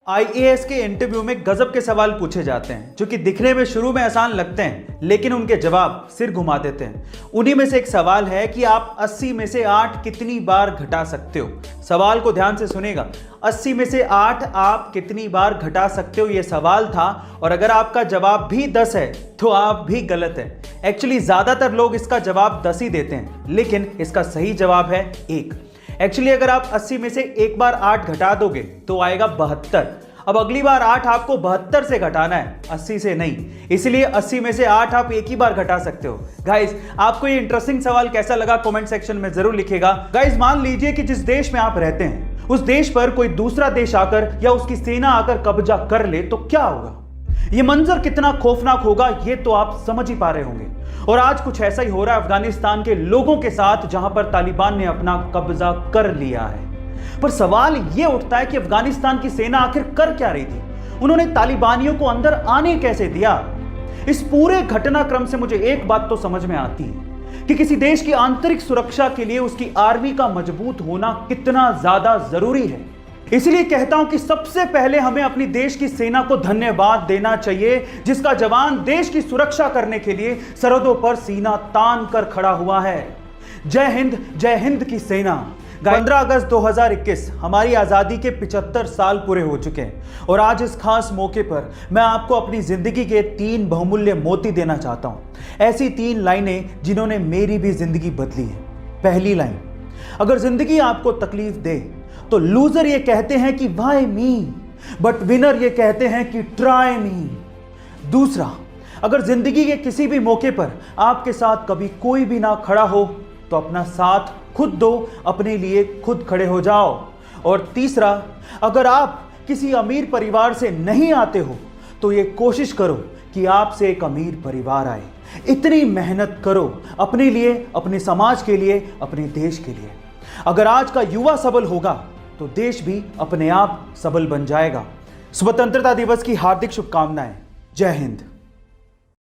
IAS के interview में गजब के सवाल पूछे जाते हैं जो कि दिखने में शुरू में आसान लगते हैं, लेकिन उनके जवाब सिर घुमा देते हैं। उन्हीं में से एक सवाल है कि आप 80 में से 8 कितनी बार घटा सकते हो। सवाल को ध्यान से सुनेगा। 80 में से 8 आप कितनी बार घटा सकते हो, यह सवाल था। और अगर आपका जवाब भी 10 है तो आप भी गलत है। एक्चुअली ज्यादातर लोग इसका जवाब 10 ही देते हैं, लेकिन इसका सही जवाब है 1। एक्चुअली अगर आप 80 में से एक बार 8 घटा दोगे तो आएगा 72। अब अगली बार 8 आपको 72 से घटाना है, 80 से नहीं। इसलिए 80 में से 8 आप एक ही बार घटा सकते हो। गाइस, आपको ये इंटरेस्टिंग सवाल कैसा लगा कमेंट सेक्शन में जरूर लिखिएगा। गाइस, मान लीजिए कि जिस देश में आप रहते हैं उस देश पर कोई दूसरा देश आकर या उसकी सेना आकर कब्जा कर ले तो क्या होगा। ये मंजर कितना खौफनाक होगा ये तो आप समझ ही पा रहे होंगे। और आज कुछ ऐसा ही हो रहा है अफगानिस्तान के लोगों के साथ, जहां पर तालिबान ने अपना कब्जा कर लिया है। पर सवाल यह उठता है कि अफगानिस्तान की सेना आखिर कर क्या रही थी, उन्होंने तालिबानियों को अंदर आने कैसे दिया। इस पूरे घटनाक्रम से मुझे एक बात तो समझ में आती है कि किसी देश की आंतरिक सुरक्षा के लिए उसकी आर्मी का मजबूत होना कितना ज्यादा जरूरी है। इसलिए कहता हूं कि सबसे पहले हमें अपनी देश की सेना को धन्यवाद देना चाहिए, जिसका जवान देश की सुरक्षा करने के लिए सरहदों पर सीना तान कर खड़ा हुआ है। जय हिंद की सेना। 15 अगस्त 2021 हमारी आजादी के 75 साल पूरे हो चुके हैं और आज इस खास मौके पर मैं आपको अपनी जिंदगी के 3 बहुमूल्य मोती देना चाहता हूं। ऐसी 3 लाइनें जिन्होंने मेरी भी जिंदगी बदली है। पहली लाइन, अगर जिंदगी आपको तकलीफ दे तो लूजर ये कहते हैं कि व्हाई मी, बट विनर ये कहते हैं कि ट्राई मी। दूसरा, अगर जिंदगी के किसी भी मौके पर आपके साथ कभी कोई भी ना खड़ा हो तो अपना साथ खुद दो, अपने लिए खुद खड़े हो जाओ। और तीसरा, अगर आप किसी अमीर परिवार से नहीं आते हो तो ये कोशिश करो कि आपसे एक अमीर परिवार आए। इतनी मेहनत करो अपने लिए, अपने समाज के लिए, अपने देश के लिए। अगर आज का युवा सबल होगा तो देश भी अपने आप सबल बन जाएगा। स्वतंत्रता दिवस की हार्दिक शुभकामनाएं। जय हिंद।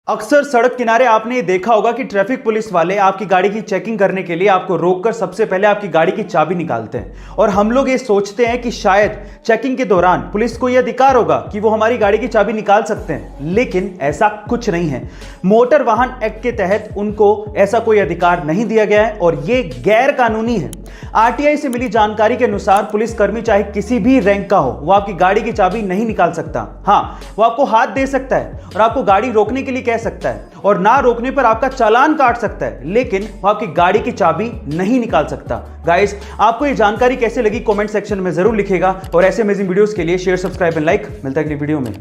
अक्सर सड़क किनारे आपने ये देखा होगा कि ट्रैफिक पुलिस वाले आपकी गाड़ी की चेकिंग करने के लिए आपको रोककर सबसे पहले आपकी गाड़ी की चाबी निकालते हैं। और हम लोग ये सोचते हैं कि शायद चेकिंग के दौरान पुलिस को यह अधिकार होगा कि वो हमारी गाड़ी की चाबी निकाल सकते हैं, लेकिन ऐसा कुछ नहीं है। मोटर वाहन एक्ट के तहत उनको ऐसा कोई अधिकार नहीं दिया गया है और ये गैर कानूनी है। आरटीआई से मिली जानकारी के अनुसार पुलिसकर्मी चाहे किसी भी रैंक का हो, वो आपकी गाड़ी की चाबी नहीं निकाल सकता। हाँ, वो आपको हाथ दे सकता है और आपको गाड़ी रोकने के लिए कह सकता है और ना रोकने पर आपका चालान काट सकता है, लेकिन वो आपकी गाड़ी की चाबी नहीं निकाल सकता। गाइस, आपको ये जानकारी कैसे लगी कमेंट सेक्शन में जरूर लिखिएगा और ऐसे अमेजिंग वीडियोस के लिए शेयर, सब्सक्राइब एंड लाइक। मिलता है अगली वीडियो में।